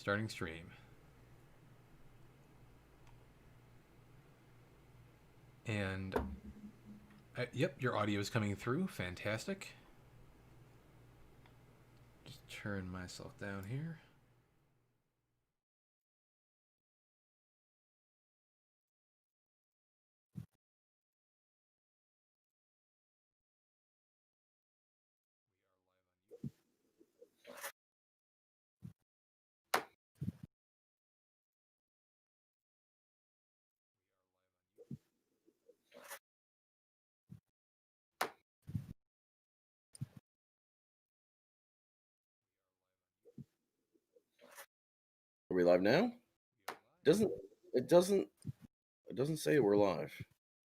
Starting stream. And yep, your audio is coming through. Fantastic. Just turn myself down here. Are we live now? It doesn't say we're live.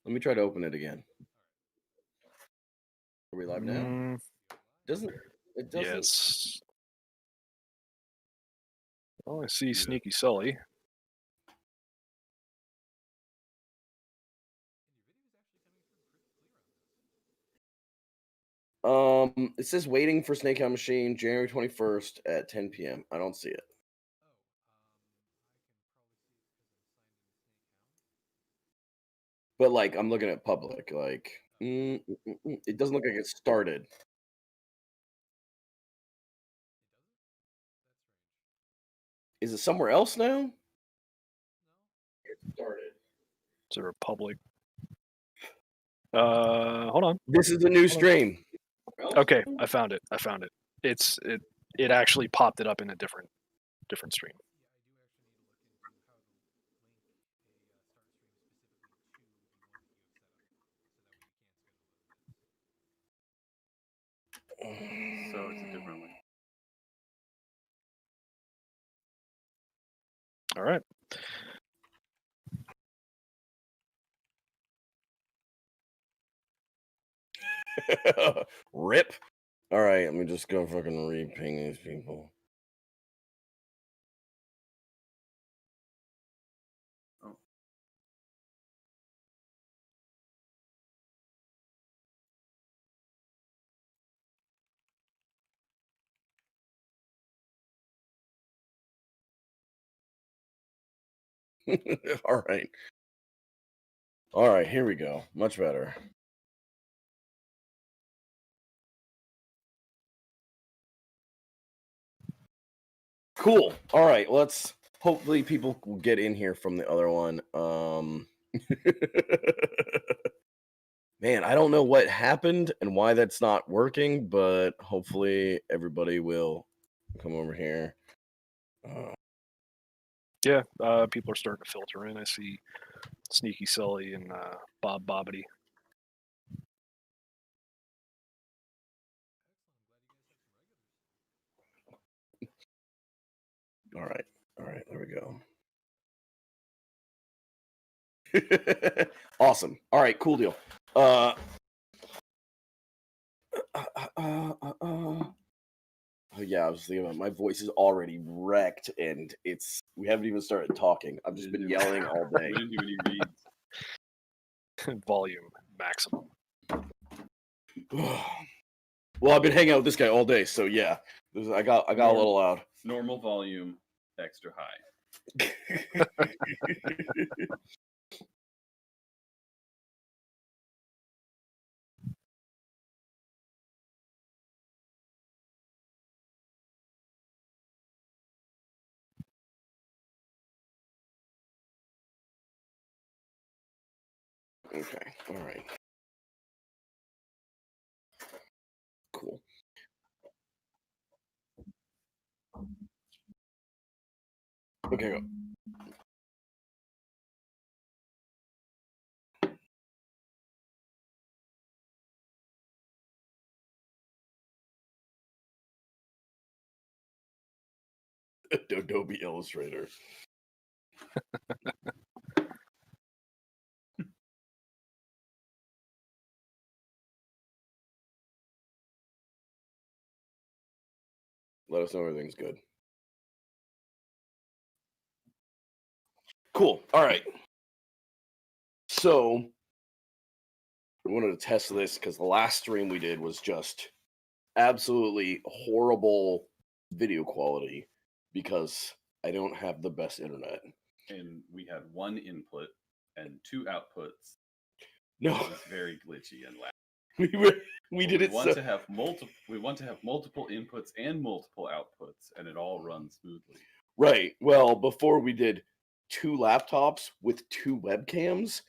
Let me try to open it again. Are we live now? Doesn't. Yes. Oh, I see Sneaky Sully. It says waiting for Snake Hound Machine, January 21st at 10 p.m. I don't see it. But like, I'm looking at public. Like, it doesn't look like it started. Is it somewhere else now? It started. It's a Republic. Hold on. This is a new stream. Okay, I found it. It actually popped it up in a different stream. So it's a different link. All right. Rip. All right, let me just go fucking re-ping these people. Oh. All right. All right, here we go. Much better. Cool. All right, let's hopefully people will get in here from the other one. Man, I don't know what happened and why that's not working, but hopefully everybody will come over here. Yeah, people are starting to filter in. I see Sneaky Sully and Bob Bobbity. All right, there we go. Awesome. All right, cool deal. Oh, yeah, I was thinking about my voice is already wrecked, and we haven't even started talking. I've just been yelling all day. We didn't do any reads. Volume maximum. Well, I've been hanging out with this guy all day, so yeah, I got a little loud. Normal volume, extra high. Okay, all right. Cool. Okay, go. Adobe Illustrator. Let us know everything's good. Cool. All right. So we wanted to test this because the last stream we did was just absolutely horrible video quality because I don't have the best internet. And we had one input and two outputs. No, It was very glitchy and loud. we did it. We want to have multiple inputs and multiple outputs, and it all runs smoothly. Right. Well, before we did 2 laptops with 2 webcams.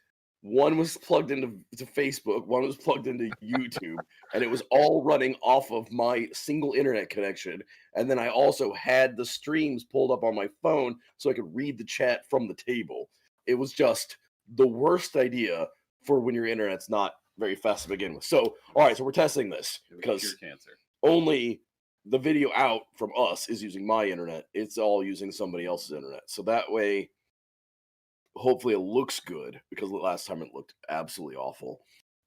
One was plugged into Facebook, one was plugged into YouTube, and it was all running off of my single internet connection. And then I also had the streams pulled up on my phone so I could read the chat from the table. It was just the worst idea for when your internet's not very fast to begin with. So, all right, so we're testing this It was because pure cancer. only the video out from us is using my internet. It's all using somebody else's internet. So that way, hopefully it looks good, because the last time it looked absolutely awful.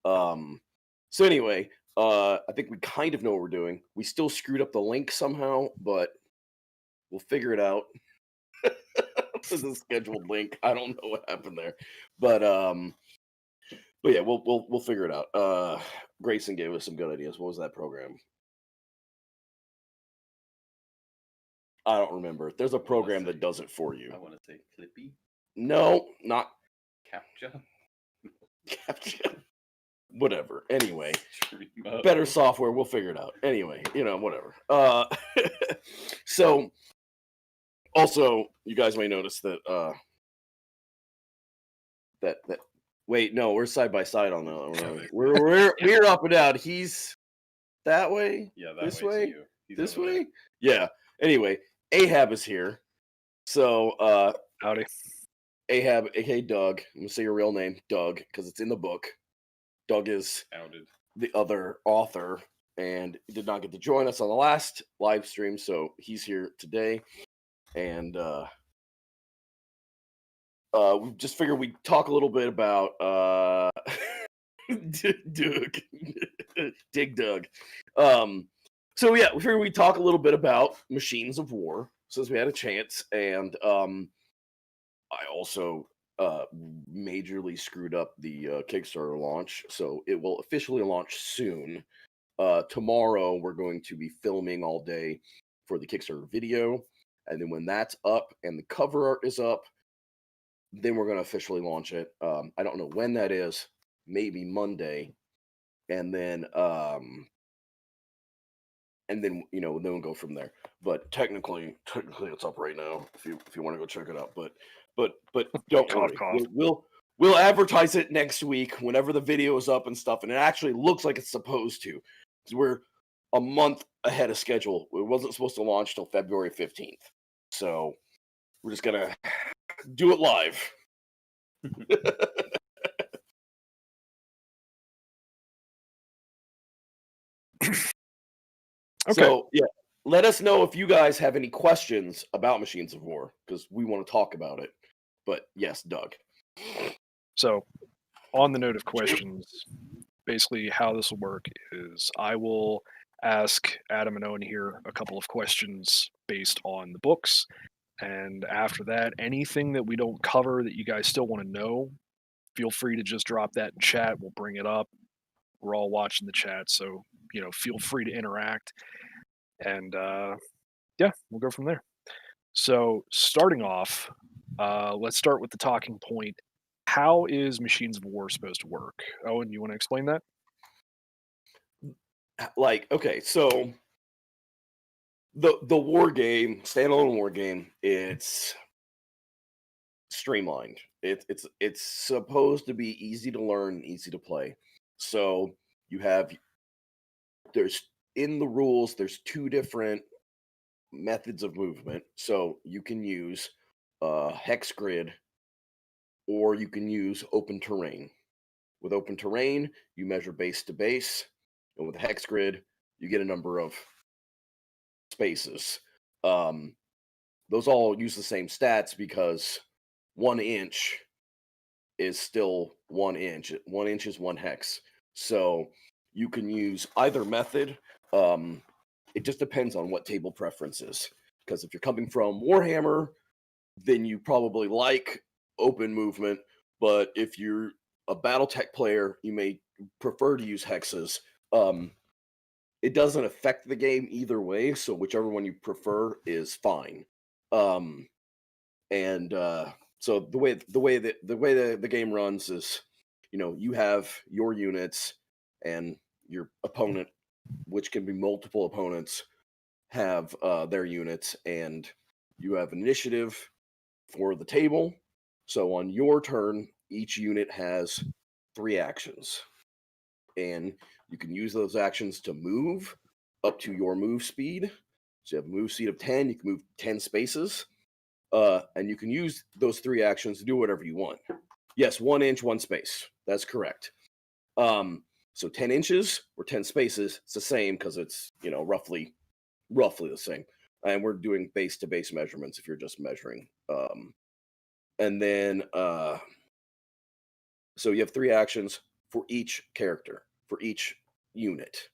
So anyway, I think we kind of know what we're doing. We still screwed up the link somehow, but we'll figure it out. This is a scheduled link. I don't know what happened there, but yeah, we'll figure it out. Grayson gave us some good ideas. What was that program? I don't remember. There's a program that does it for you. I want to say Clippy. No, not Captcha. Captcha. Whatever. Anyway, Streamo. better software. We'll figure it out. Anyway, whatever. So also, you guys may notice that that wait, no, we're side by side on that one. We're up and down. He's that way. Yeah, that This way. way? To you. He's This over there. way. Yeah. Anyway, Ahab is here. So Howdy. Ahab, aka Doug. I'm gonna say your real name, Doug, because it's in the book. Doug is Outed. the other author, and he did not get to join us on the last live stream, so he's here today. And we just figured we'd talk a little bit about Doug. Dig Doug. So yeah, we figured we'd talk a little bit about Machines of War since we had a chance, and I also majorly screwed up the Kickstarter launch, so it will officially launch soon. Tomorrow we're going to be filming all day for the Kickstarter video, and then when that's up and the cover art is up, then we're going to officially launch it. I don't know when that is, maybe Monday, and then then we'll go from there. But technically it's up right now if you want to go check it out. But don't Cough, worry. cough. We'll advertise it next week whenever the video is up and stuff, and it actually looks like it's supposed to, because we're a month ahead of schedule. It wasn't supposed to launch till February 15th, so we're just gonna do it live. Okay. So yeah, let us know if you guys have any questions about Machines of War, because we want to talk about it. But yes, Doug. So, on the note of questions, basically how this will work is I will ask Adam and Owen here a couple of questions based on the books. And after that, anything that we don't cover that you guys still want to know, feel free to just drop that in chat. We'll bring it up. We're all watching the chat, so feel free to interact. And yeah, we'll go from there. So starting off, let's start with the talking point. How is Machines of War supposed to work? Owen, you want to explain that? Like, okay, so the war game, standalone war game, it's streamlined. It's supposed to be easy to learn, easy to play. So there's in the rules, there's 2 different methods of movement. So you can use hex grid, or you can use open terrain. With open terrain, you measure base to base, and with hex grid, you get a number of spaces. Those all use the same stats because 1 inch is still 1 inch. 1 inch is 1 hex. So you can use either method. It just depends on what table preferences. Because if you're coming from Warhammer, then you probably like open movement. But if you're a BattleTech player, you may prefer to use hexes. It doesn't affect the game either way, so whichever one you prefer is fine. And so the way the game runs is, you have your units, and your opponent, which can be multiple opponents, have their units, and you have initiative for the table. So on your turn, each unit has 3 actions, and you can use those actions to move up to your move speed. So you have a move speed of 10, you can move 10 spaces, and you can use those 3 actions to do whatever you want. Yes, 1 inch, 1 space. That's correct. So 10 inches or 10 spaces, it's the same because it's, roughly the same. And we're doing base to base measurements if you're just measuring. And then, so you have 3 actions for each character, for each unit.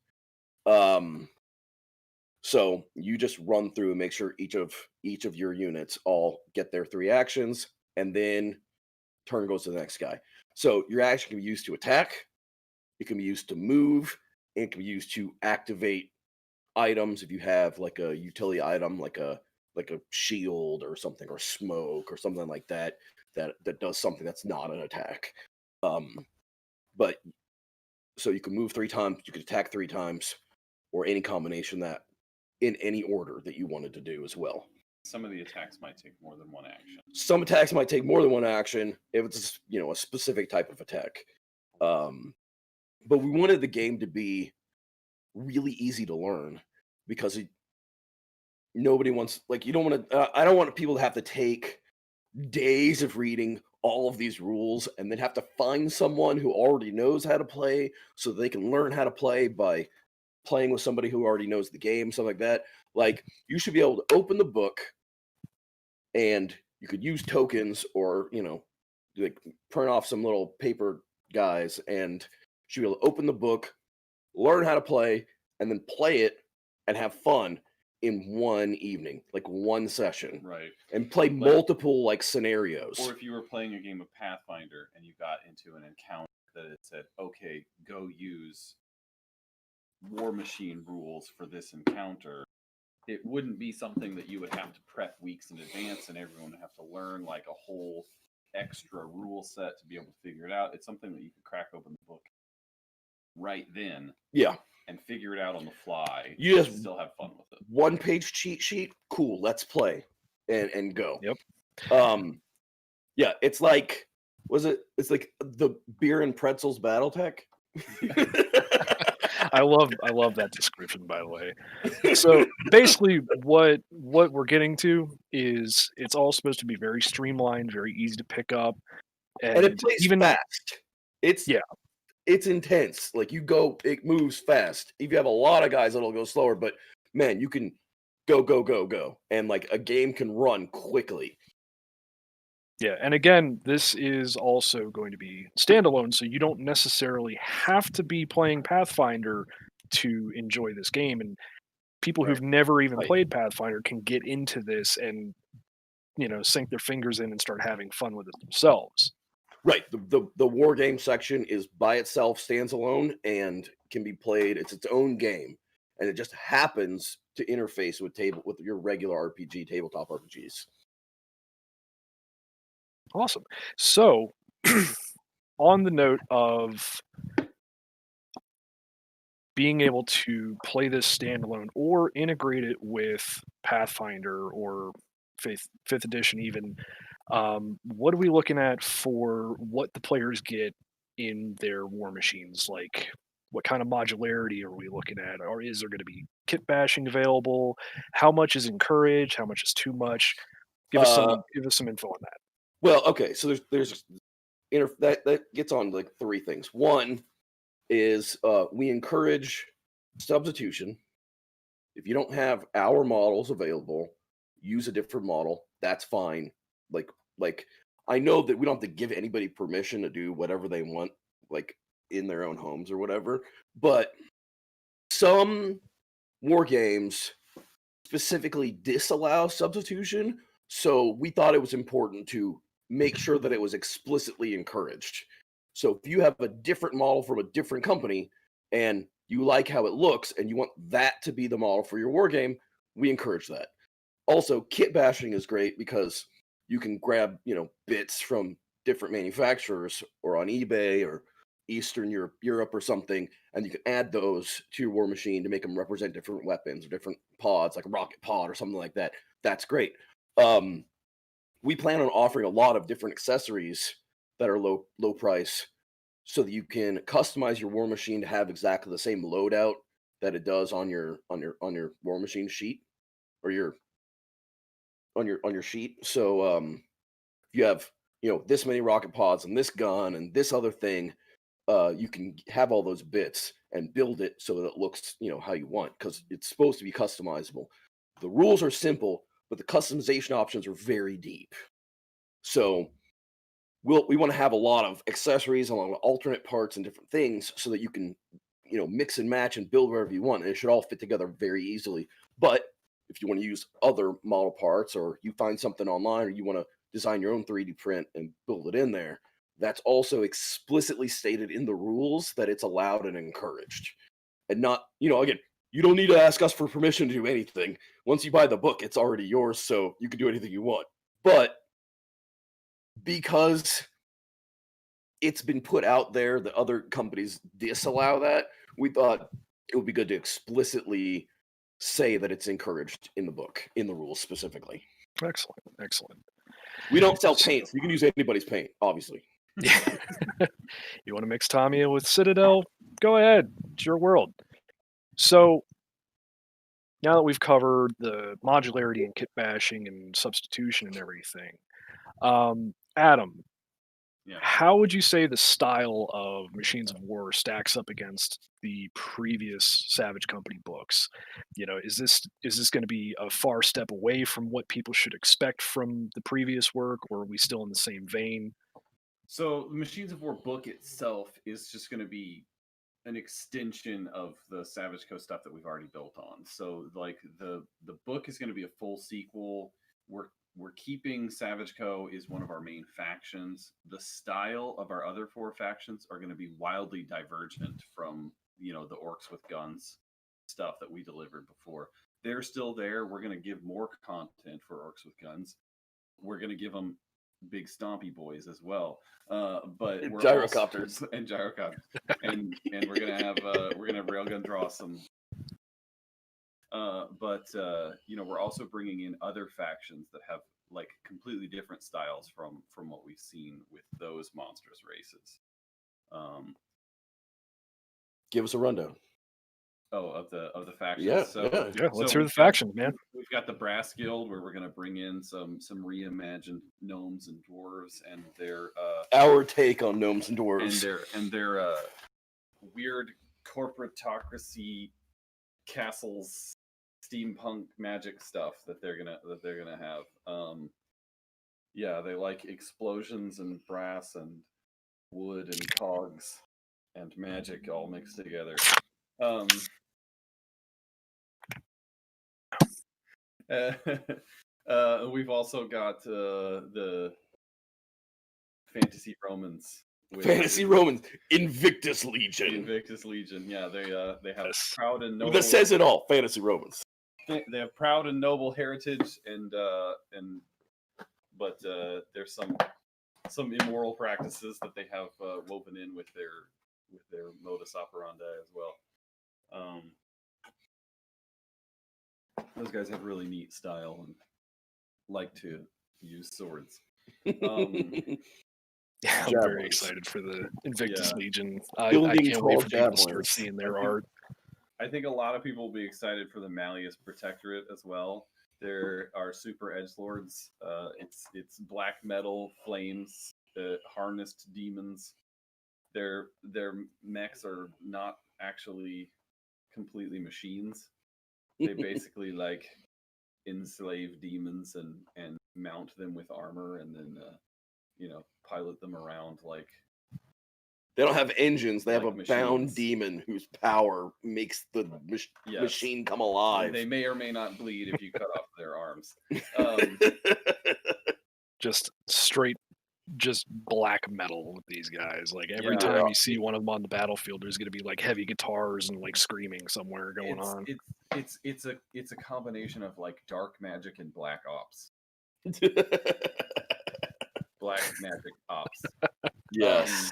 So you just run through and make sure each of your units all get their 3 actions, and then turn goes to the next guy. So your action can be used to attack, it can be used to move, and it can be used to activate items if you have like a utility item, like a shield or something, or smoke or something like that does something that's not an attack. But so you can move 3 times, you can attack 3 times, or any combination that in any order that you wanted to do as well. Some of the attacks might take more than 1 action. Some attacks might take more than 1 action if it's, a specific type of attack. But we wanted the game to be really easy to learn, because nobody wants, like, you don't want to, I don't want people to have to take days of reading all of these rules and then have to find someone who already knows how to play so they can learn how to play by playing with somebody who already knows the game, something like that. Like, you should be able to open the book, and you could use tokens, or, like, print off some little paper guys, and you should be able to open the book, learn how to play, and then play it and have fun in one evening, like one session. Right. And play multiple, like, scenarios. Or if you were playing a game of Pathfinder and you got into an encounter that it said, okay, go use War Machine rules for this encounter, it wouldn't be something that you would have to prep weeks in advance and everyone would have to learn like a whole extra rule set to be able to figure it out. It's something that you could crack open the book right then. Yeah. And figure it out on the fly. You just still have fun with it. 1-page cheat sheet, cool, let's play and go. Yep. Yeah, it's like, it's like the beer and pretzels BattleTech. I love that description, by the way. So basically what we're getting to is it's all supposed to be very streamlined, very easy to pick up, and it plays fast. It's intense. Like, it moves fast. If you have a lot of guys, it'll go slower, but man, you can go, and like a game can run quickly. Yeah, and again, this is also going to be standalone, so you don't necessarily have to be playing Pathfinder to enjoy this game. And people who've never even played Pathfinder can get into this and, sink their fingers in and start having fun with it themselves. Right. The war game section is by itself, stands alone, and can be played. It's its own game, and it just happens to interface with your regular RPG, tabletop RPGs. Awesome. So, on the note of being able to play this standalone or integrate it with Pathfinder or fifth edition even, what are we looking at for what the players get in their war machines? Like, what kind of modularity are we looking at? Or is there going to be kit bashing available? How much is encouraged? How much is too much? Give us some info on that. Well, okay, so there's that gets on like 3 things. One is we encourage substitution. If you don't have our models available, use a different model. That's fine. Like I know that we don't have to give anybody permission to do whatever they want, like in their own homes or whatever. But some war games specifically disallow substitution, so we thought it was important to make sure that it was explicitly encouraged. So if you have a different model from a different company and you like how it looks and you want that to be the model for your war game, we encourage that. Also, kit bashing is great because you can grab, bits from different manufacturers or on eBay or Eastern Europe or something, and you can add those to your war machine to make them represent different weapons or different pods, like a rocket pod or something like that. That's great. We plan on offering a lot of different accessories that are low price, so that you can customize your war machine to have exactly the same loadout that it does on your war machine sheet, or your on your sheet. So you have, this many rocket pods and this gun and this other thing. You can have all those bits and build it so that it looks, how you want, because it's supposed to be customizable. The rules are simple, but the customization options are very deep. So we want to have a lot of accessories, along with alternate parts and different things, so that you can, mix and match and build wherever you want, and it should all fit together very easily. But if you want to use other model parts, or you find something online, or you want to design your own 3D print and build it in there, that's also explicitly stated in the rules that it's allowed and encouraged. And not, again, you don't need to ask us for permission to do anything. Once you buy the book, it's already yours, so you can do anything you want. But because it's been put out there that other companies disallow that, we thought it would be good to explicitly say that it's encouraged in the book, in the rules specifically. Excellent. We don't sell paint. You can use anybody's paint, obviously. You want to mix Tamiya with Citadel? Go ahead. It's your world. So now that we've covered the modularity and kit bashing and substitution and everything, Adam, Yeah. how would you say the style of Machines of War stacks up against the previous Savage Company books? Is this going to be a far step away from what people should expect from the previous work, or are we still in the same vein? So the Machines of War book itself is just going to be an extension of the Savage Co stuff that we've already built on. So like the book is going to be a full sequel. We're keeping Savage Co is one of our main factions. The style of our other 4 factions are going to be wildly divergent from, the Orcs with Guns stuff that we delivered before. They're still there. We're going to give more content for Orcs with Guns. We're going to give them big stompy boys as well, but we're gyrocopters and gyrocopters, and we're gonna have railgun draw some. But we're also bringing in other factions that have like completely different styles from what we've seen with those monstrous races. Give us a rundown. Of the factions. Yeah. Let's hear the factions, man. We've got the Brass Guild, where we're going to bring in some reimagined gnomes and dwarves, and their our take on gnomes and dwarves, and their weird corporatocracy castles, steampunk magic stuff that they're gonna have. They like explosions and brass and wood and cogs and magic all mixed together. We've also got the Fantasy Romans. Romans, Invictus Legion. Yeah, they have proud and noble. That says it all. Fantasy Romans. They have proud and noble heritage, but there's some immoral practices that they have woven in with their modus operandi as well. Those guys have really neat style and like to use swords. I'm very excited for the Invictus Legion. I Building can't wait for 12 people to start javelins. seeing their art. I think a lot of people will be excited for the Malleus Protectorate as well. There are super edgelords. It's black metal flames, harnessed demons. Their mechs are not actually completely machines. They basically like enslave demons and mount them with armor, and then pilot them around like. They don't have engines. They have a machines. bound demon whose power makes the machine come alive. They may or may not bleed if you cut off their arms. Just straight, just black metal with these guys. Like every time you see one of them on the battlefield, there's going to be like heavy guitars and like screaming somewhere going on. It's a combination of like dark magic and black ops. Black magic ops. Yes.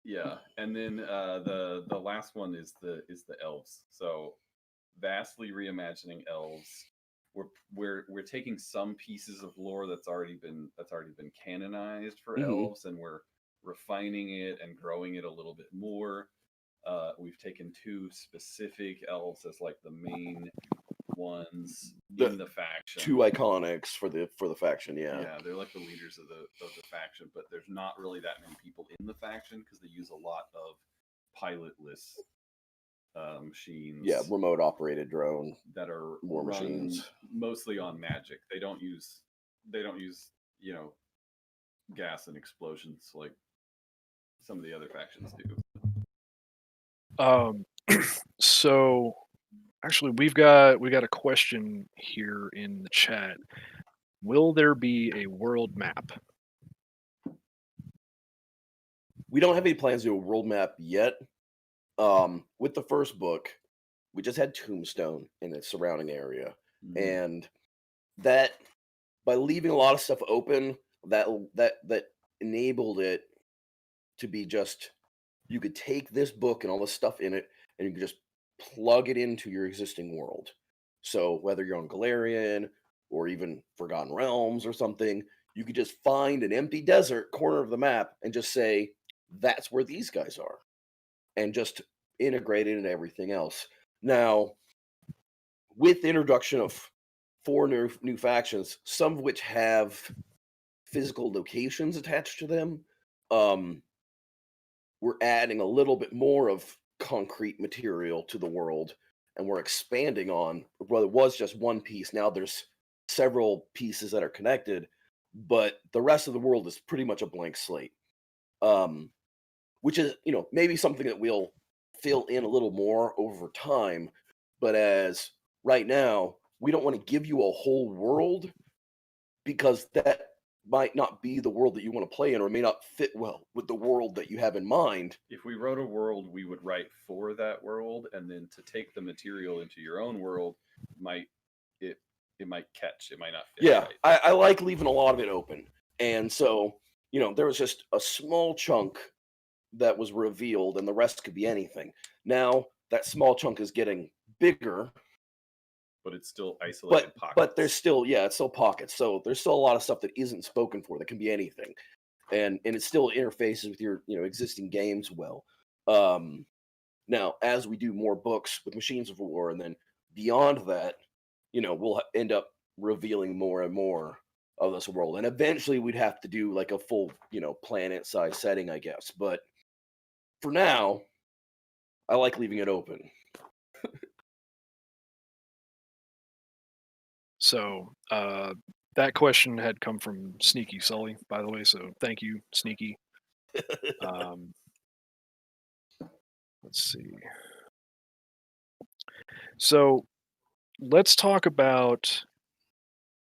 Yeah, and then the last one is the elves. So vastly reimagining elves. We're taking some pieces of lore that's already been canonized for elves, and we're refining it and growing it a little bit more. We've taken two specific elves as like the main ones in the faction. Two iconics for the faction, yeah. Yeah, they're like the leaders of the faction, but there's not really that many people in the faction because they use a lot of pilotless machines. Yeah, remote operated drone that are war machines, mostly on magic. They don't use gas and explosions like some of the other factions do. So actually we got a question here in the chat. Will there be a world map? We don't have any plans to do a world map yet. With the first book, we just had Tombstone in its surrounding area, and that by leaving a lot of stuff open, that enabled it to be just, you could take this book and all the stuff in it, and you could just plug it into your existing world. So whether you're on Galarian or even Forgotten Realms or something, you could just find an empty desert corner of the map and just say, that's where these guys are, and just integrate it into everything else. Now, with the introduction of 4 new factions, some of which have physical locations attached to them, we're adding a little bit more of concrete material to the world, and we're expanding on, well, it was just one piece, now there's several pieces that are connected, but the rest of the world is pretty much a blank slate. Which is, maybe something that we'll fill in a little more over time, but as right now, we don't want to give you a whole world because that might not be the world that you want to play in, or may not fit well with the world that you have in mind. If we wrote a world, we would write for that world, and then to take the material into your own world it might catch, it might not fit. Yeah, right. I like leaving a lot of it open, and so there was just a small chunk that was revealed, and the rest could be anything. Now that small chunk is getting bigger, but it's still isolated pockets. But there's still, it's still pockets. So there's still a lot of stuff that isn't spoken for that can be anything, and it still interfaces with your existing games well. Now, as we do more books with Machines of War, and then beyond that, we'll end up revealing more and more of this world, and eventually we'd have to do like a full planet-size setting, I guess. But for now, I like leaving it open. So that question had come from Sneaky Sully, by the way. So thank you, Sneaky. Let's see. So let's talk about.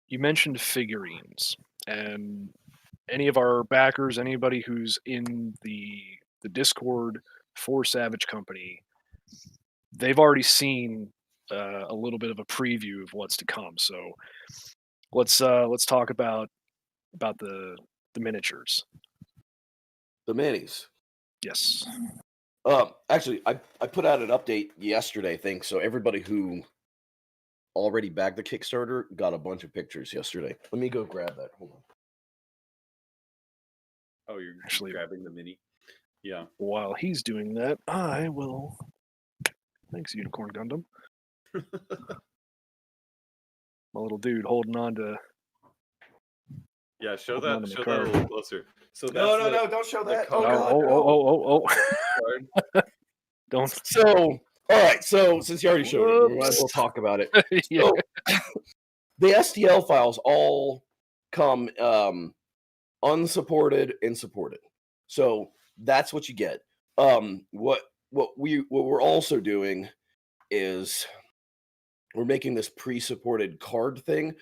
You mentioned figurines, and any of our backers, anybody who's in the Discord for Savage Company, they've already seen a little bit of a preview of what's to come. So let's talk about the miniatures. The minis. Yes. Actually, I put out an update yesterday, I think. So everybody who already bagged the Kickstarter got a bunch of pictures yesterday. Let me go grab that. Hold on. Oh, you're actually grabbing the mini? Yeah. While he's doing that, I will. Thanks, Unicorn Gundam. My little dude holding on to. Yeah, show that a little closer. So that's no, don't show that. Oh. Don't. So, all right. So, since you already showed it, we might as well talk about it. Yeah. So, the STL files all come unsupported and supported. So that's what you get. What we're also doing is we're making this pre-supported card thing.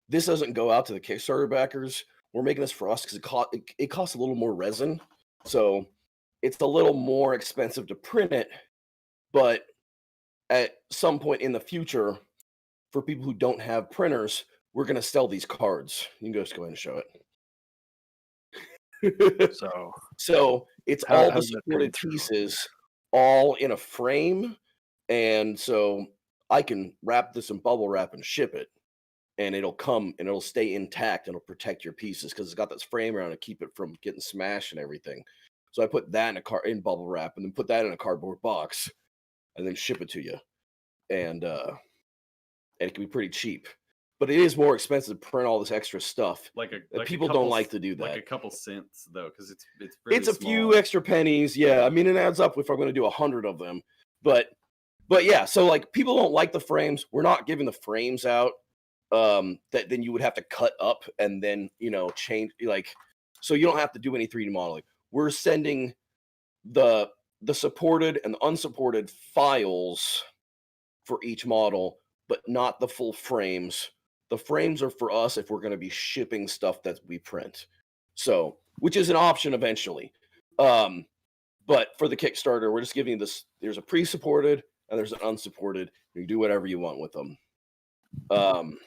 This doesn't go out to the Kickstarter backers. We're making this for us because it costs a little more resin, so it's a little more expensive to print it. But at some point in the future, for people who don't have printers, we're going to sell these cards. You can just go ahead and show it. So it's how all the does that pan supported through? pieces all in a frame, and so I can wrap this in bubble wrap and ship it, and it'll come and it'll stay intact and it'll protect your pieces because it's got this frame around to keep it from getting smashed and everything. So I put that in bubble wrap and then put that in a cardboard box and then ship it to you, and it can be pretty cheap. But it is more expensive to print all this extra stuff. People don't like to do that. Like a couple cents though, because it's really it's a small. few extra pennies. Yeah, I mean it adds up if I'm going to do 100 of them. But yeah, so like people don't like the frames. We're not giving the frames out. That then you would have to cut up and then change so you don't have to do any 3D modeling. We're sending the supported and the unsupported files for each model, but not the full frames. The frames are for us if we're going to be shipping stuff that we print. So, which is an option eventually. But for the Kickstarter, we're just giving you this. There's a pre-supported and there's an unsupported. You can do whatever you want with them. And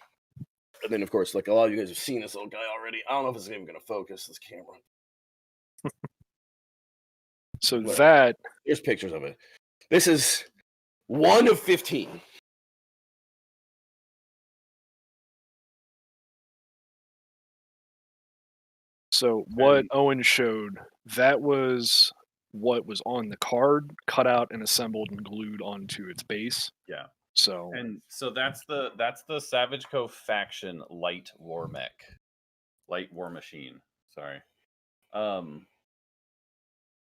then, of course, like a lot of you guys have seen this little guy already. I don't know if it's even going to focus this camera. So here's pictures of it. This is one of 15. So what Owen showed, that was what was on the card, cut out and assembled and glued onto its base. Yeah. So that's the Savage Co. faction light war machine. Sorry.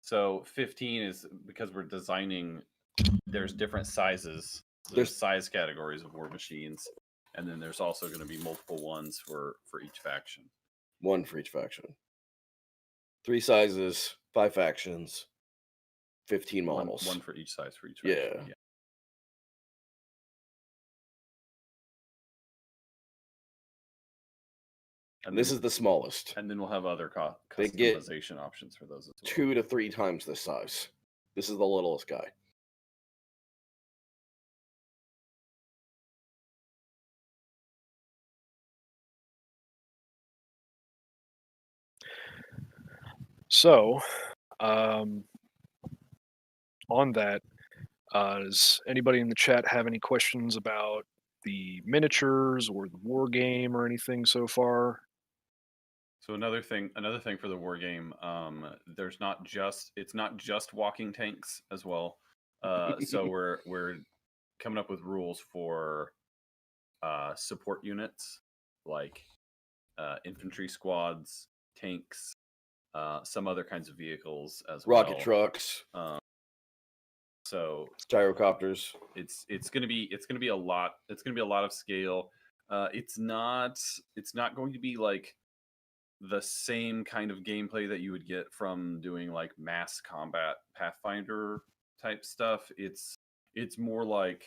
So 15 is because we're designing. There's different sizes. There's size categories of war machines, and then there's also going to be multiple ones for each faction. One for each faction. 3 sizes, 5 factions, 15 models. One for each size for each faction. Yeah. And this is the smallest. And then we'll have other customization options for those as well. 2 to 3 times this size. This is the littlest guy. So, on that, does anybody in the chat have any questions about the miniatures or the war game or anything so far? So another thing for the war game, it's not just walking tanks as well. So we're coming up with rules for support units like infantry squads, tanks, some other kinds of vehicles as well. Rocket trucks. So gyrocopters. It's gonna be a lot. It's gonna be a lot of scale. It's not going to be like the same kind of gameplay that you would get from doing like mass combat Pathfinder type stuff. It's more like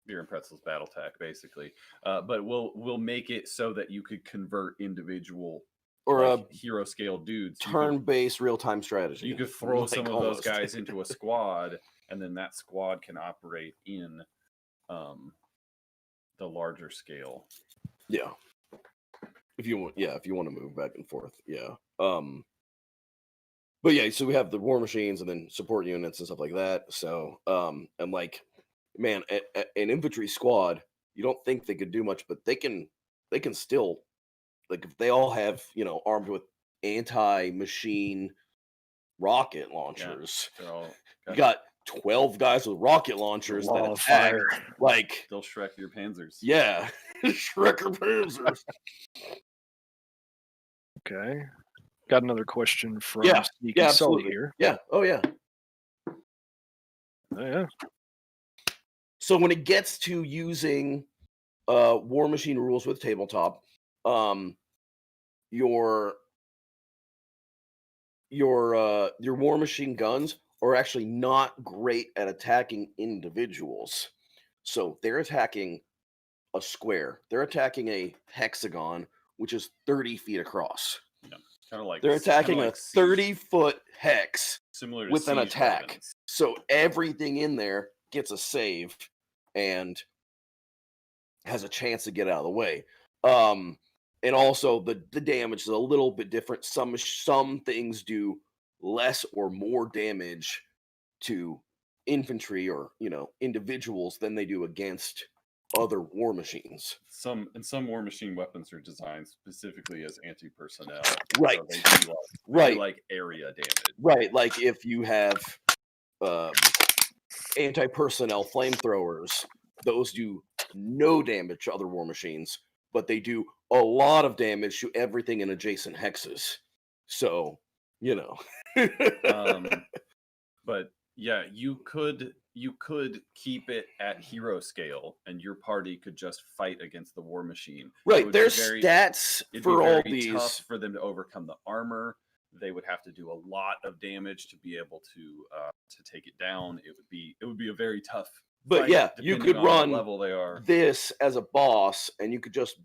Beer and Pretzels BattleTech, basically. But we'll make it so that you could convert individual or hero scale dudes. Turn-based real-time strategy. You could throw some of those guys into a squad, and then that squad can operate in the larger scale. Yeah. If you want to move back and forth, yeah. But yeah, so we have the war machines and then support units and stuff like that. So, and like, man, an infantry squad, you don't think they could do much, but they can still, like, if they all have, armed with anti-machine rocket launchers. Yeah, you got 12 guys with rocket launchers that attack, like they'll Shrek your panzers. Yeah, Shrek your panzers. Okay, got another question from Sneaky Sully here. Yeah, oh yeah. So when it gets to using war machine rules with tabletop, your war machine guns are actually not great at attacking individuals. So they're attacking a square. They're attacking a hexagon, which is 30 feet across. Yeah, kind of like they're attacking a 30-foot hex similar to with an attack. Weapons. So everything in there gets a save and has a chance to get out of the way. and also the damage is a little bit different. Some things do less or more damage to infantry or individuals than they do against other war machines. Some war machine weapons are designed specifically as anti-personnel. Right. So they do Right. like area damage. Right. Like if you have anti-personnel flamethrowers, those do no damage to other war machines, but they do a lot of damage to everything in adjacent hexes. So, But yeah, you could keep it at hero scale, and your party could just fight against the war machine. Right, there's stats for all these. Tough for them to overcome the armor. They would have to do a lot of damage to be able to take it down. It would be a very tough. But fight, yeah, you could run level they are. this as a boss, and you could just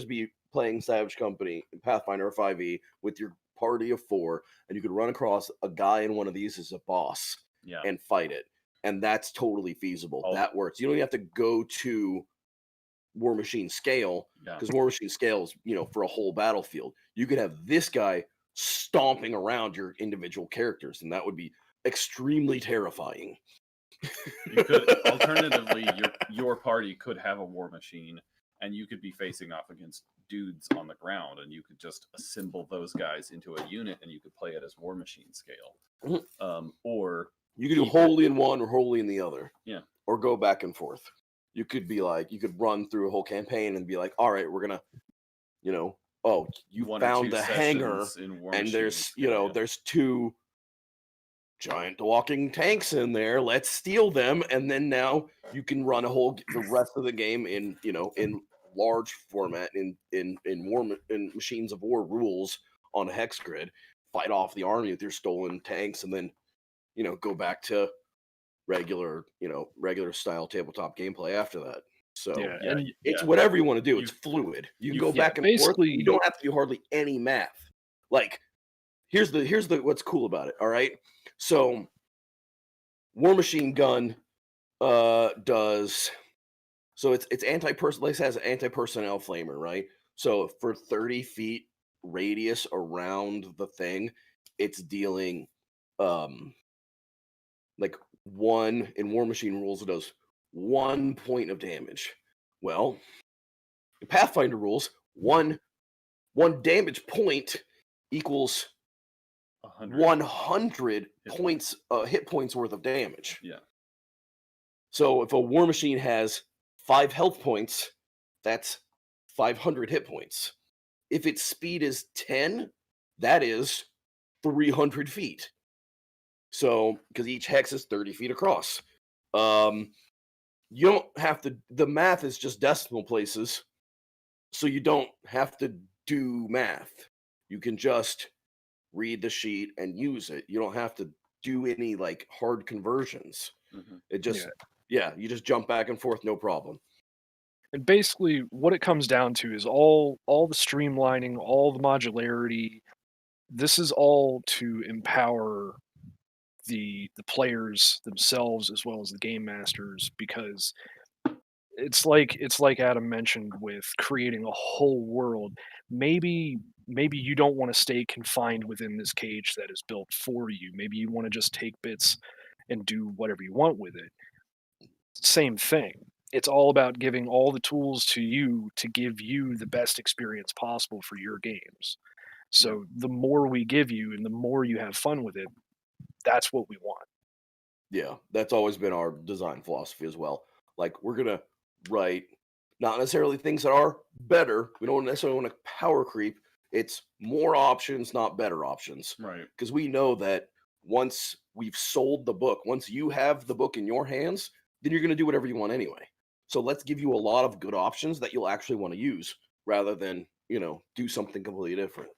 be playing Savage Company, Pathfinder or 5e with your party of 4, and you could run across a guy in one of these as a boss and fight it. And that's totally feasible. That works. You don't even have to go to War Machine scale, because War Machine scale is, for a whole battlefield. You could have this guy stomping around your individual characters, and that would be extremely terrifying. You could alternatively, your party could have a war machine, and you could be facing off against dudes on the ground, and you could just assemble those guys into a unit, and you could play it as war machine scale. Or you could do wholly in one or wholly in the other. Yeah. Or go back and forth. You could be like, you could run through a whole campaign and be like, all right, we're gonna, you found the hangar, and there's, there's 2 giant walking tanks in there. Let's steal them, and then now you can run the rest of the game in large format in Machines of War rules on a hex grid. Fight off the army with your stolen tanks, and then go back to regular style tabletop gameplay after that. So it's whatever you want to do. It's fluid. You can go back and forth. You don't have to do hardly any math. Like here's the what's cool about it. All right. So War Machine Gun does, so it's anti-personnel. It has an anti-personnel flamer, right? So for 30 feet radius around the thing, it's dealing like 1 in War Machine rules. It does 1 point of damage. Well, in Pathfinder rules, one damage point equals 100 points, hit points worth of damage. Yeah. So if a war machine has 5 health points, that's 500 hit points. If its speed is 10, that is 300 feet. So, because each hex is 30 feet across. You don't have to, the math is just decimal places. So you don't have to do math. You can just read the sheet and use it. You don't have to do any like hard conversions. It just you just jump back and forth, no problem. And basically what it comes down to is all the streamlining, all the modularity. This is all to empower the players themselves as well as the game masters, because it's like Adam mentioned with creating a whole world. Maybe you don't want to stay confined within this cage that is built for you. Maybe you want to just take bits and do whatever you want with it. Same thing. It's all about giving all the tools to you to give you the best experience possible for your games. So the more we give you and the more you have fun with it, that's what we want. Yeah, that's always been our design philosophy as well. Like, we're gonna write not necessarily things that are better. We don't necessarily want to power creep. It's more options, not better options. Right. Because we know that once we've sold the book, once you have the book in your hands, then you're gonna do whatever you want anyway. So let's give you a lot of good options that you'll actually want to use, rather than do something completely different.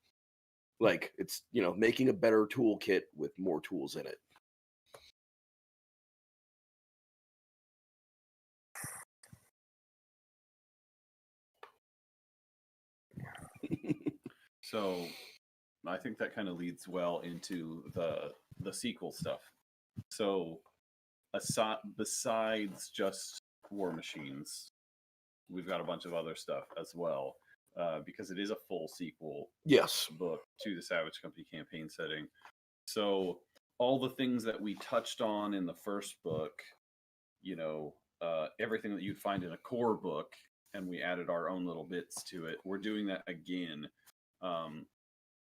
Like, it's making a better toolkit with more tools in it. So I think that kind of leads well into the sequel stuff. So besides just War Machines, we've got a bunch of other stuff as well. because it is a full sequel Yes. book to the Savage Company campaign setting. So all the things that we touched on in the first book, everything that you'd find in a core book, and we added our own little bits to it. We're doing that again.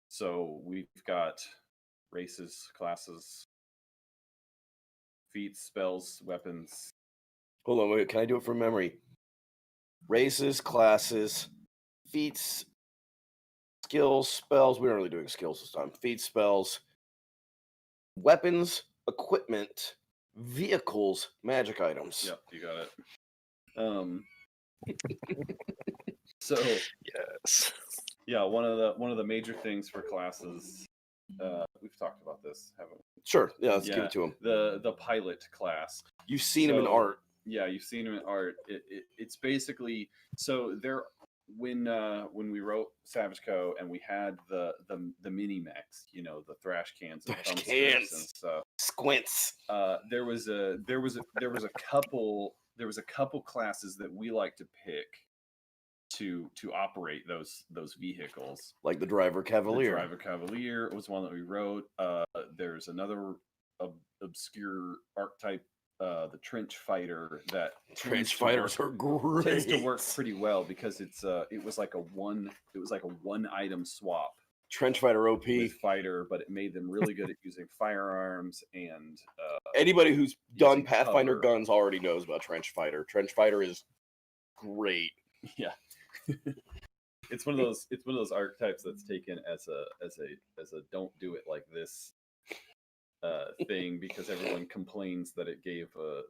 So we've got races, classes, feats, spells, weapons. Hold on, wait. Can I do it from memory? Races, classes, feats, skills, spells. We aren't really doing skills this time. Feats, spells, weapons, equipment, vehicles, magic items. Yep, you got it. So Yes. yeah, one of the major things for classes, we've talked about this, haven't we? Sure. Yeah, let's give it to him. The pilot class. You've seen him in art. Yeah, you've seen him in art. It's basically so there when we wrote Savage Co. and we had the mini mechs, the thrash cans and thumbsticks and stuff. Squints. There was a couple classes that we like to pick to operate those vehicles. Like the Driver Cavalier. The Driver Cavalier was one that we wrote. There's another obscure archetype, the Trench Fighter. That Trench Fighters are great. Tends to work pretty well because it was like a one item swap. Trench Fighter OP with fighter, but it made them really good at using firearms and anybody who's done using Pathfinder cover. guns already knows about Trench Fighter. Trench Fighter is great. Yeah. It's one of those archetypes that's taken as a don't do it like this thing because everyone complains that it gave a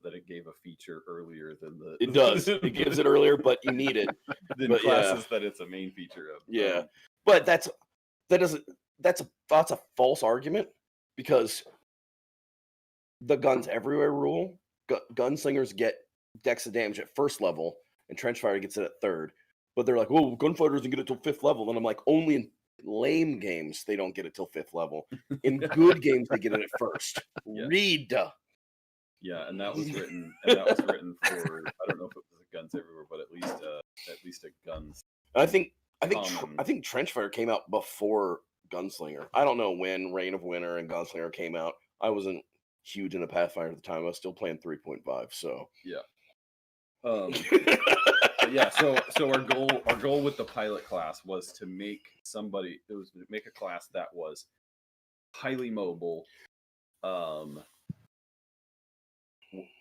feature earlier than the It does. It gives it earlier, but you need it. than But classes that it's a main feature of. Yeah. But that's a false argument because the guns everywhere rule, gunslingers get dex of damage at first level and trench fighter gets it at third. But they're like, "Oh, gunfighter doesn't get it till fifth level." And I'm like, only in lame games they don't get it till fifth level. In good games they get it at first. Yeah. Read. Yeah, and that was written for I don't know if it was a guns everywhere, but at least a guns. I think Trenchfighter came out before Gunslinger. I don't know when Reign of Winter and Gunslinger came out. I wasn't huge into Pathfinder at the time. I was still playing 3.5. So yeah. But yeah. So our goal with the pilot class was to make a class that was highly mobile.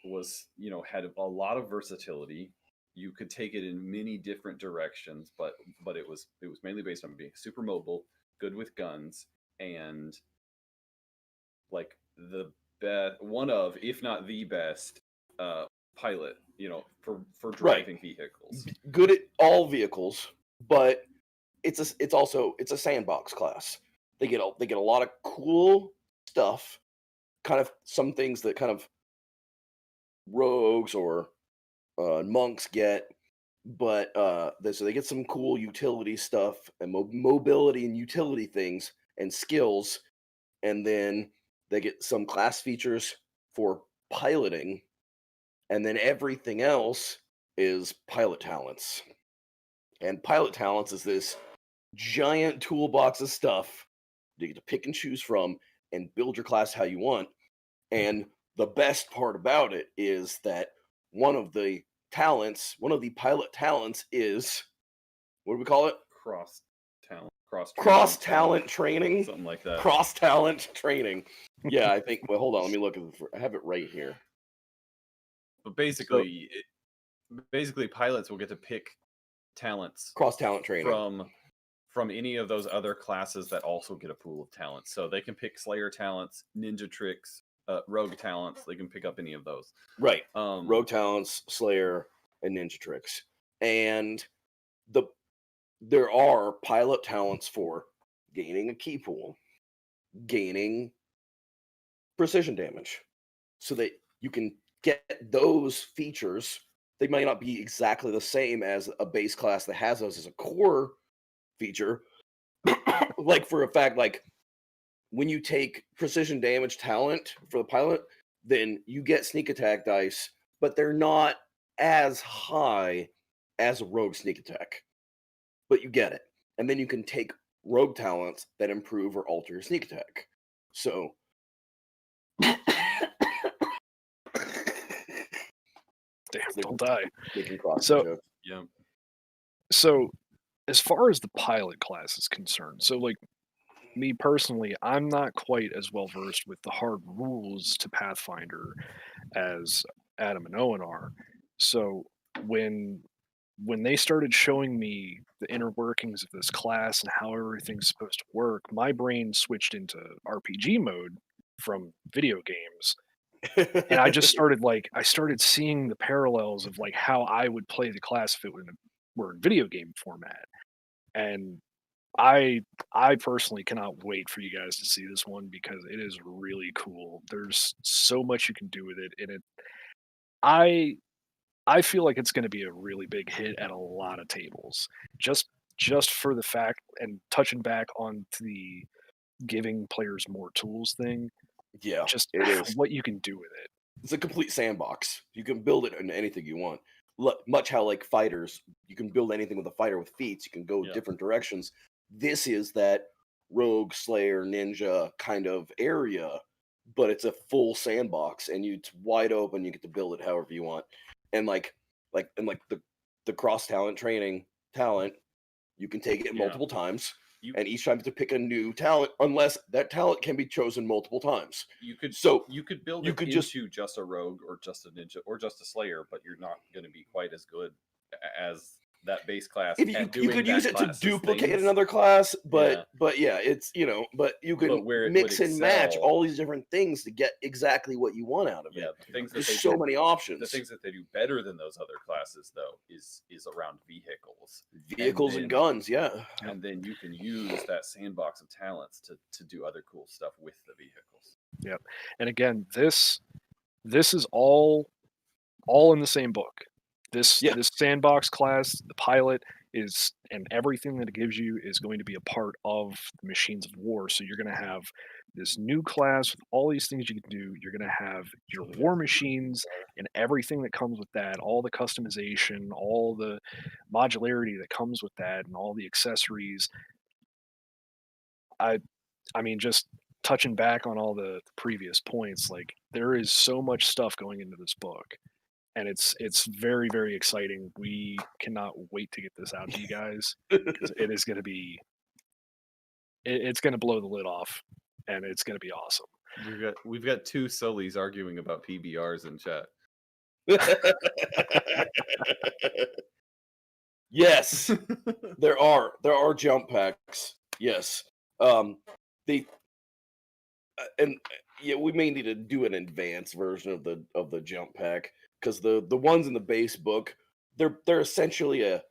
Was had a lot of versatility. You could take it in many different directions, but it was mainly based on being super mobile, good with guns, and like the best, one of, if not the best, pilot. For driving vehicles. Good at all vehicles, but it's a sandbox class. They get a lot of cool stuff. Kind of some things that kind of rogues or monks get, but so they get some cool utility stuff and mobility and utility things and skills, and then they get some class features for piloting, and then everything else is pilot talents. And pilot talents is this giant toolbox of stuff you get to pick and choose from and build your class how you want. And the best part about it is that one of the pilot talents is, what do we call it? Cross talent training, something like that. Cross talent training. Yeah, I think. Well, hold on, let me look at it. I have it right here. But basically, pilots will get to pick talents, cross talent training from any of those other classes that also get a pool of talents. So they can pick Slayer talents, ninja tricks, rogue talents. They can pick up any of those. Right. Rogue talents, Slayer, and ninja tricks. And there are pilot talents for gaining a key pool, gaining precision damage, so that you can get those features. They might not be exactly the same as a base class that has those as a core feature. Like for a fact, like when you take precision damage talent for the pilot, then you get sneak attack dice, but they're not as high as a rogue sneak attack. but you get it. And then you can take rogue talents that improve or alter your sneak attack. So Damn, don't die. making cross So- jokes. Yeah. So, as far as the pilot class is concerned, so like me personally, I'm not quite as well versed with the hard rules to Pathfinder as Adam and Owen are. So when they started showing me the inner workings of this class and how everything's supposed to work, my brain switched into RPG mode from video games. And I just started I started seeing the parallels of like how I would play the class if it were in video game format. And I personally cannot wait for you guys to see this one because it is really cool. There's so much you can do with it, and I feel like it's going to be a really big hit at a lot of tables. Just for the fact, and touching back on to the giving players more tools thing, Yeah, just it is. what you can do with it. It's a complete sandbox. You can build it into anything you want. Much how like fighters, you can build anything with a fighter with feats. You can go Yeah. different directions. This is that rogue, slayer, ninja kind of area, but it's a full sandbox, and it's wide open. You get to build it however you want, and like the cross talent training talent, you can take it Yeah. multiple times. You And each time you have to pick a new talent, unless that talent can be chosen multiple times. you could So you could build you it could into just a rogue or just a ninja or just a slayer, but you're not going to be quite as good as that base class. if at you doing could that use it to class's duplicate things. another class, Yeah. but yeah, it's but you can where it mix would and match excel- all these different things to get exactly what you want out of Yeah, it. the things that There's they so do, many options. the things that they do better than those other classes though is around vehicles. Vehicles and then- guns, yeah. And then you can use that sandbox of talents to do other cool stuff with the vehicles. And again, this is all in the same book. This Yeah. this sandbox class, the pilot is, and everything that it gives you is going to be a part of the machines of war. So you're going to have this new class with all these things you can do. You're going to have your war machines and everything that comes with that, all the customization, all the modularity that comes with that, and all the accessories. I mean, just touching back on all the previous points, like there is so much stuff going into this book, and it's very, very exciting. We cannot wait to get this out to you guys because it is going to be it's going to blow the lid off, and it's going to be awesome. We've got two Sullys arguing about PBRs in chat. Yes, there are jump packs. Yes, they and yeah, we may need to do an advanced version of the jump pack because the ones in the base book they're essentially a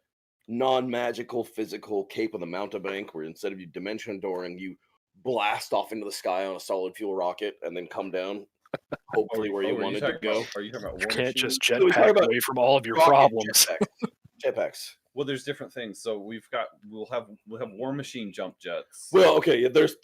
non-magical physical cape on the mountebank where instead of you dimension dooring you blast off into the sky on a solid fuel rocket and then come down hopefully where you wanted to go. Are you talking about You War can't just Machine? So we talk jetpack about away from all of your Rocket problems. jetpacks. Well, there's different things. So we'll have War Machine jump jets. Well, okay, yeah, there's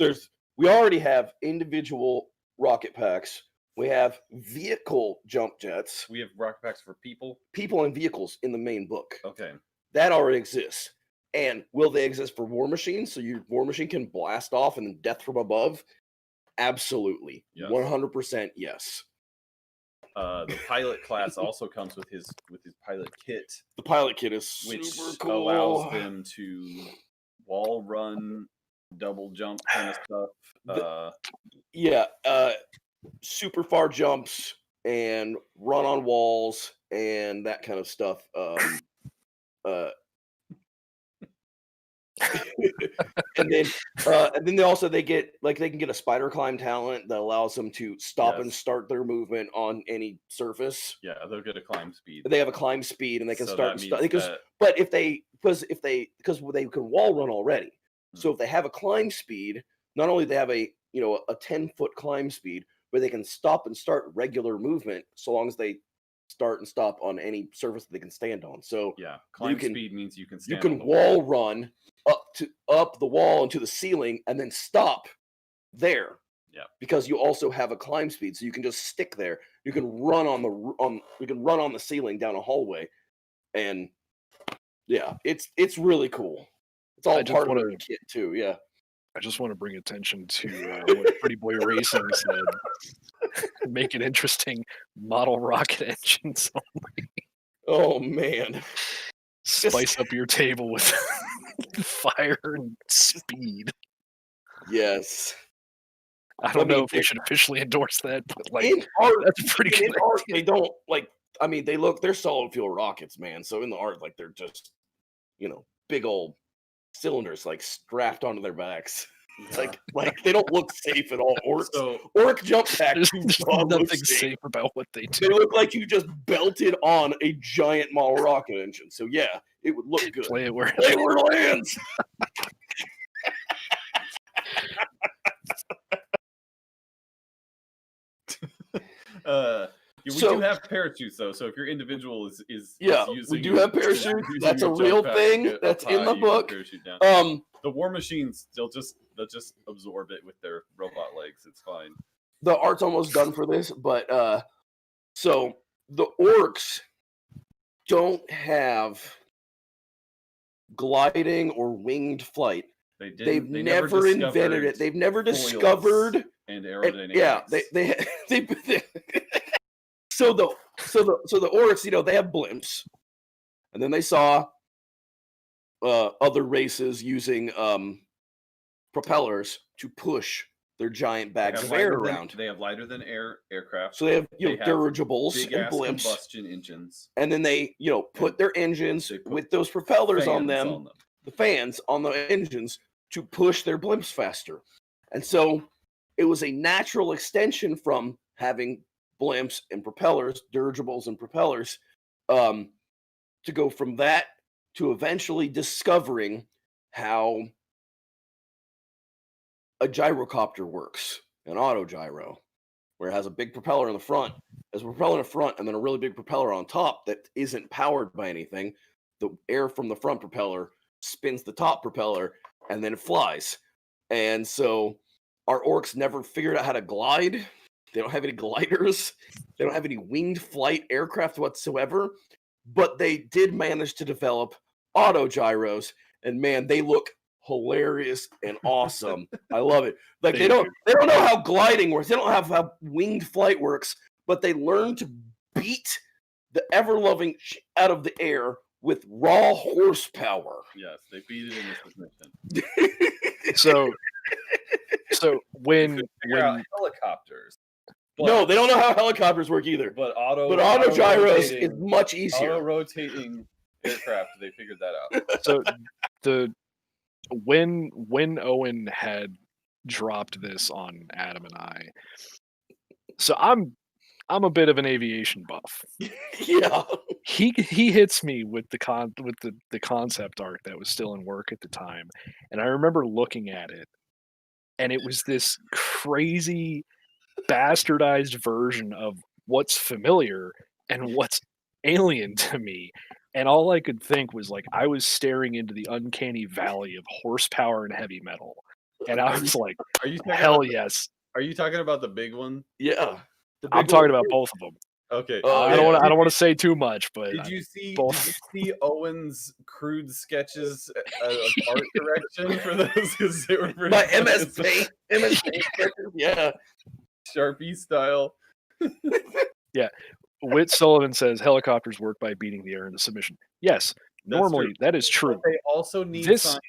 we already have individual rocket packs. We have vehicle jump jets, we have rocket packs for people. people and vehicles in the main book. Okay. That already exists. And will they exist for war machines? So your war machine can blast off and then death from above? Absolutely. Yes. 100% yes. The pilot class also comes with his pilot kit, The pilot kit is which super cool. allows them to wall run, double jump kind of stuff. Yeah, super far jumps and run on walls and that kind of stuff. And then they also they get they can get a spider climb talent that allows them to stop and Yes. start their movement on any surface. Yeah, they'll get a climb speed. They have a climb speed and they can So start that and start means because that- but if they because they can wall run already. Hmm. So if they have a climb speed, not only they have a 10-foot climb speed, but they can stop and start regular movement so long as they start and stop on any surface that they can stand on. So yeah, climb can- speed means you can you stand can on the wall run up the wall into the ceiling and then stop there. Yeah. Because you also have a climb speed, so you can just stick there. You can run on the ceiling down a hallway, and yeah, it's really cool. It's all I just part of wanna- their kit too. Yeah. I just want to bring attention to what Pretty Boy Racing said. Make it interesting. Model rocket engines. Oh man. Spice up your table with fire and speed. Yes. I don't know mean, if we should officially endorse that, but like In art, that's a pretty in good art, they don't like. I mean, they're solid fuel rockets, man. So in the art, like they're just, big old cylinders like strapped onto their backs. It's Yeah. like they don't look safe at all. So Orc jump pack There's, do there's not look nothing safe. safe about what they They do. look like you just belted on a giant model rocket engine. So yeah, it would look good. Play it where Play where it lands. we So- do have parachutes though. So if your individual is Yeah, using, we do have parachutes. using That's a jump real pack to thing. get up That's in high, the you can book. parachute down. The The war machines, they'll just absorb it with their robot legs. It's fine. art's almost done for this, but so the orcs don't have gliding or winged flight. They They've didn't. They never invented it. They've never foils discovered. and And, aerodynamics. yeah, they so the orcs, they have blimps, and then they saw other races using propellers to push their giant They bags have of air lighter than- around. They have lighter than aircraft. So they have they have dirigibles Big and ass blimps, combustion engines. and then they put their engines they put with those propellers on fans them, the fans on the engines to push their blimps faster. And so it was a natural extension from having blimps and propellers, dirigibles and propellers, to go from that to eventually discovering how a gyrocopter works, an auto gyro, where it has a big propeller in the front, there's a propeller in the front, and then a really big propeller on top that isn't powered by anything. The air from the front propeller spins the top propeller, and then it flies. And so our orcs never figured out how to glide. They don't have any gliders. They don't have any winged flight aircraft whatsoever. But they did manage to develop auto gyros, and man, they look hilarious and awesome. I love it. Like they don't know how gliding works. They don't have how winged flight works, but they learn to beat the ever-loving out of the air with raw horsepower. Yes, they beat it in the submission. So when Figure out helicopters. No, they don't know how helicopters work either. But auto gyros rotating- is much easier. Auto rotating aircraft. They figured that out. so when Owen had dropped this on Adam and I, so I'm a bit of an aviation buff. Yeah. He hits me with the concept art that was still in work at the time, and I remember looking at it, and it was this crazy bastardized version of what's familiar and what's alien to me. And all I could think was like I was staring into the uncanny valley of horsepower and heavy metal. And I was like, Are you talking hell about yes. Are you talking about the big one? Yeah. I'm talking about both of them. Okay. Oh, I don't want to say too much, but Did you see? both. Did you see Owen's crude sketches of art correction for those? Because they were pretty My funny. MS Paint. Yeah. Sharpie style. Whit Sullivan says helicopters work by beating the air into submission. Yes, That's normally true. that is true. But they also need This science.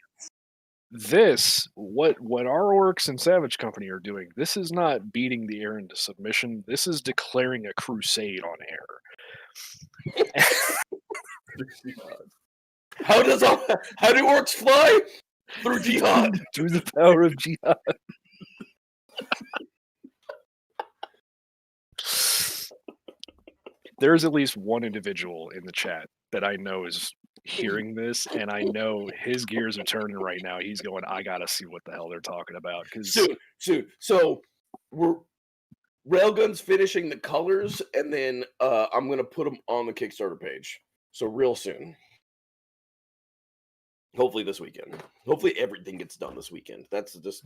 what our orcs and Savage Company are doing, this is not beating the air into submission. This is declaring a crusade on air. How do orcs fly? Through jihad. Through the power of jihad. There's at least one individual in the chat that I know is hearing this, and I know his gears are turning right now. He's going, I gotta see what the hell they're talking about. Because Soon. So we're Railgun's finishing the colors, and then I'm gonna put them on the Kickstarter page. So real soon. Hopefully this weekend. Hopefully everything gets done this weekend. That's just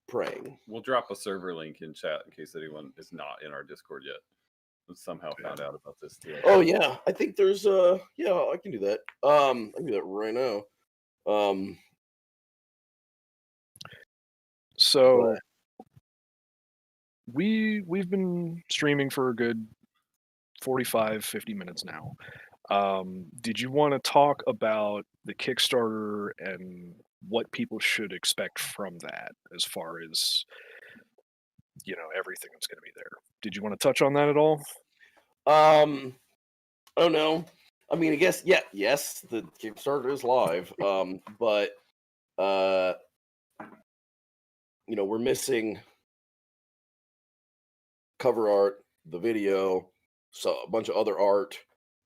praying. We'll drop a server link in chat in case anyone is not in our Discord yet. Somehow found out about this too. Oh yeah, I think there's I can do that. I can do that right now. So we've been streaming for a good 45, 50 minutes now. Did you want to talk about the Kickstarter and what people should expect from that as far as, everything that's going to be there? Did you want to touch on that at all? I don't know. I mean, I guess yes, the Kickstarter is live. But we're missing cover art, the video, so a bunch of other art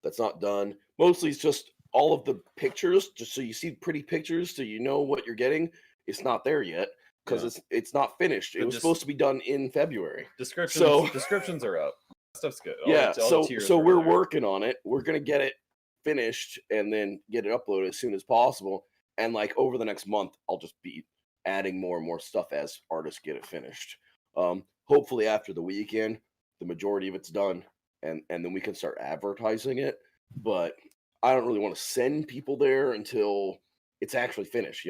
that's not done. Mostly it's just all of the pictures, just so you see pretty pictures, so you know what you're getting. It's not there yet because Yeah. it's not finished. It But was just- supposed to be done in February. Descriptions are up. Stuff's good. Yeah, all the tiers so are we're there. working on it. We're gonna get it finished and then get it uploaded as soon as possible. And like over the next month, I'll just be adding more and more stuff as artists get it finished. Hopefully after the weekend, the majority of it's done, and then we can start advertising it. But I don't really want to send people there until it's actually finished.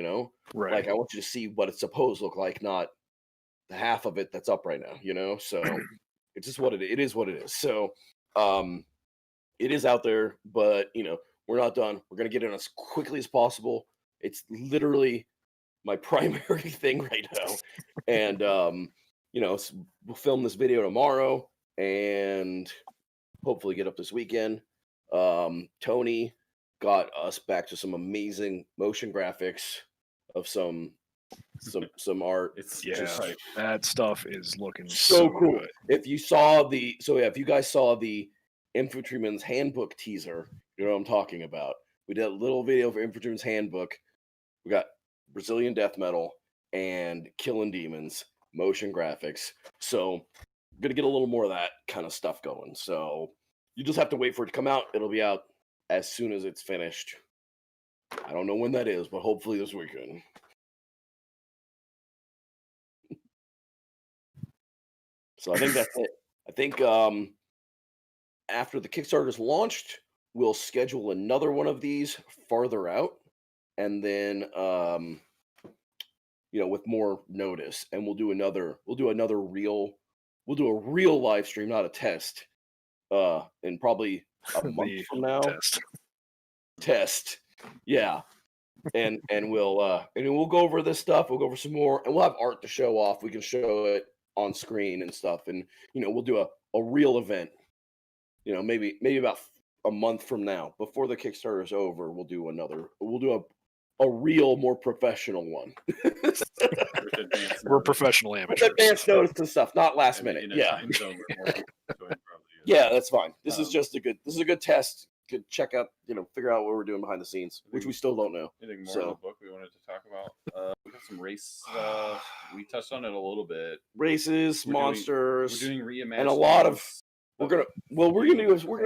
Right. Like I want you to see what it's supposed to look like, not the half of it that's up right now. So it's just what it is what it is. So it is out there, but we're not done. We're gonna get it as quickly as possible. It's literally my primary thing right now. And we'll film this video tomorrow and hopefully get up this weekend. Tony got us back to some amazing motion graphics of some art. It's just like That stuff is looking so cool. good. If you guys saw the Infantryman's Handbook teaser, you know what I'm talking about. We did a little video for Infantryman's Handbook. We got Brazilian death metal and killing demons, motion graphics. So I'm gonna get a little more of that kind of stuff going. So you just have to wait for it to come out. It'll be out as soon as it's finished. I don't know when that is, but hopefully this weekend. So I think that's it. I think after the Kickstarter's launched, we'll schedule another one of these farther out, and then with more notice, and we'll do a real live stream, not a test, in probably a month from now. Test. Yeah. And we'll go over this stuff. We'll go over some more, and we'll have art to show off. We can show it on screen and stuff, and we'll do a real event. Maybe about a month from now, before the Kickstarter is over, we'll do a real, more professional one. We're professional amateurs. With advanced notice and stuff, not last minute. Yeah. Yeah, that's fine. This is a good test. Could check out, figure out what we're doing behind the scenes, which we still don't know. Anything more in the book we wanted to talk about? We got some race. We touched on it a little bit. Races, monsters. We're doing reimagining, and a lot of. We're gonna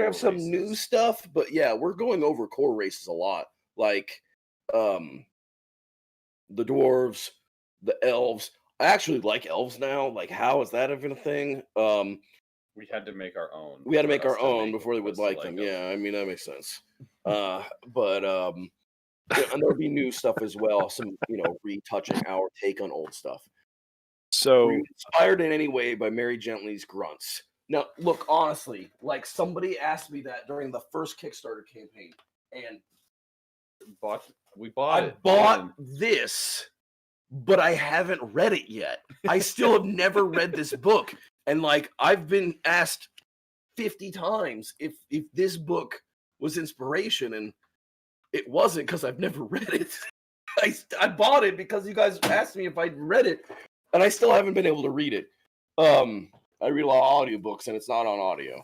have some new stuff, but yeah, we're going over core races a lot, like the dwarves, the elves. I actually like elves now. Like, how is that even a thing? We had to make our own. We had to make our own before they would like them. Yeah, I mean that makes sense. And there'll be new stuff as well. Some retouching our take on old stuff. So were you inspired in any way by Mary Gently's grunts? Now, look, honestly, like somebody asked me that during the first Kickstarter campaign, and we bought it. I bought this, but I haven't read it yet. I still have never read this book. And like I've been asked 50 times if this book was inspiration, and it wasn't, because I've never read it. I bought it because you guys asked me if I'd read it, and I still haven't been able to read it. I read a lot of audiobooks, and it's not on audio.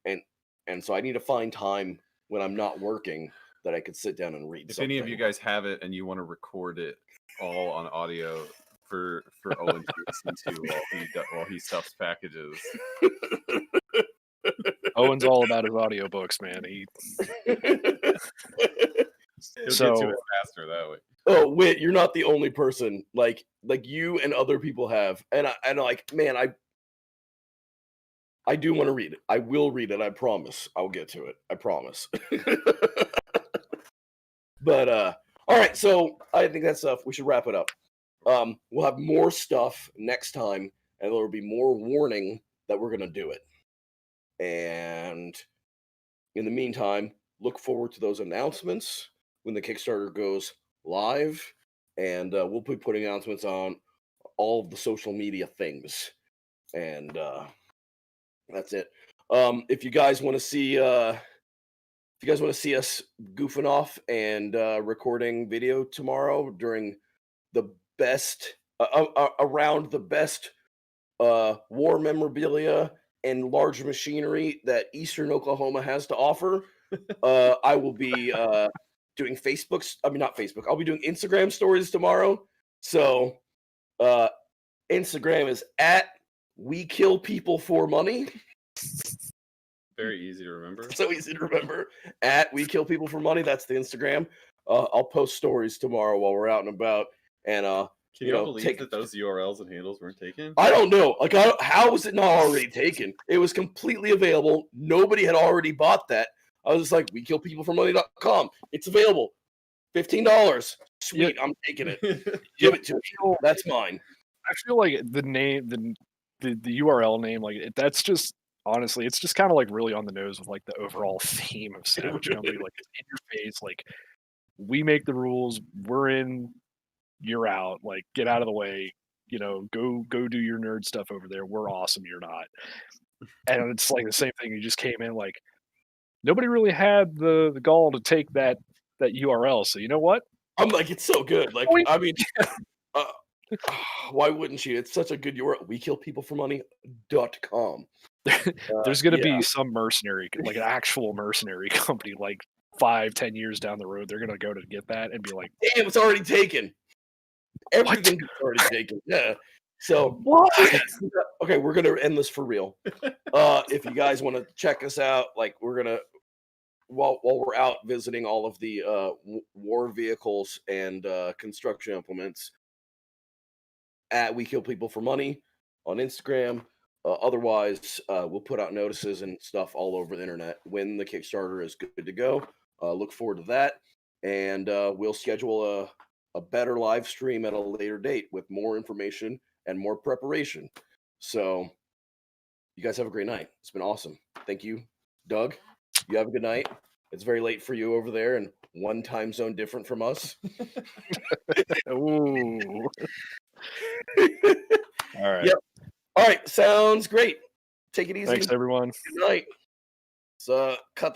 And so I need to find time when I'm not working that I could sit down and read. If any of you guys have it and you want to record it all on audio for Owen to listen to while he stuffs packages. Owen's all about his audiobooks, man. He'll get to it faster that way. Oh, Whit, you're not the only person. Like you and other people have. And I do want to read it. I will read it. I promise. I'll get to it. I promise. But all right. So I think that's enough. We should wrap it up. We'll have more stuff next time, and there will be more warning that we're going to do it. And in the meantime, look forward to those announcements when the Kickstarter goes live, and we'll be putting announcements on all of the social media things. And that's it. If you guys want to see, us goofing off and recording video tomorrow during the best around the best war memorabilia and large machinery that Eastern Oklahoma has to offer, I will be doing not Facebook. I'll be doing Instagram stories tomorrow. So Instagram is at We Kill People for Money. Very easy to remember. So easy to remember. At We Kill People for Money. That's the Instagram. I'll post stories tomorrow while we're out and about. And Can you believe that those URLs and handles weren't taken? I don't know. Like, how was it not already taken? It was completely available. Nobody had already bought that. I was just like, WeKillPeopleForMoney.com. It's available. $15. Sweet, I'm taking it. Give it to me. That's mine. I feel like the name, the URL name, like that's just honestly, it's just kind of like really on the nose with like the overall theme of Savage Company. Like it's in your face. Like we make the rules. We're in. You're out. Like get out of the way. You know, go do your nerd stuff over there. We're awesome. You're not. And it's like the same thing. You just came in like nobody really had the gall to take that URL. So you know what? I'm like, it's so good. Like, I mean, why wouldn't you? It's such a good URL. WeKillPeopleForMoney.com. There's going to be some mercenary, like an actual mercenary company, like 5-10 years down the road. They're going to go to get that and be like, damn, it's already taken. Everything's already taken. Yeah. So what? Okay, we're gonna end this for real. If you guys want to check us out, like we're gonna while we're out visiting all of the war vehicles and construction implements at We Kill People for Money on Instagram. Otherwise, we'll put out notices and stuff all over the internet when the Kickstarter is good to go. Look forward to that, and we'll schedule a better live stream at a later date with more information and more preparation. So you guys have a great night. It's been awesome. Thank you, Doug. You have a good night. It's very late for you over there and one time zone different from us. Ooh. All right. Yep. All right. Sounds great. Take it easy. Thanks, everyone. Good night. So cut the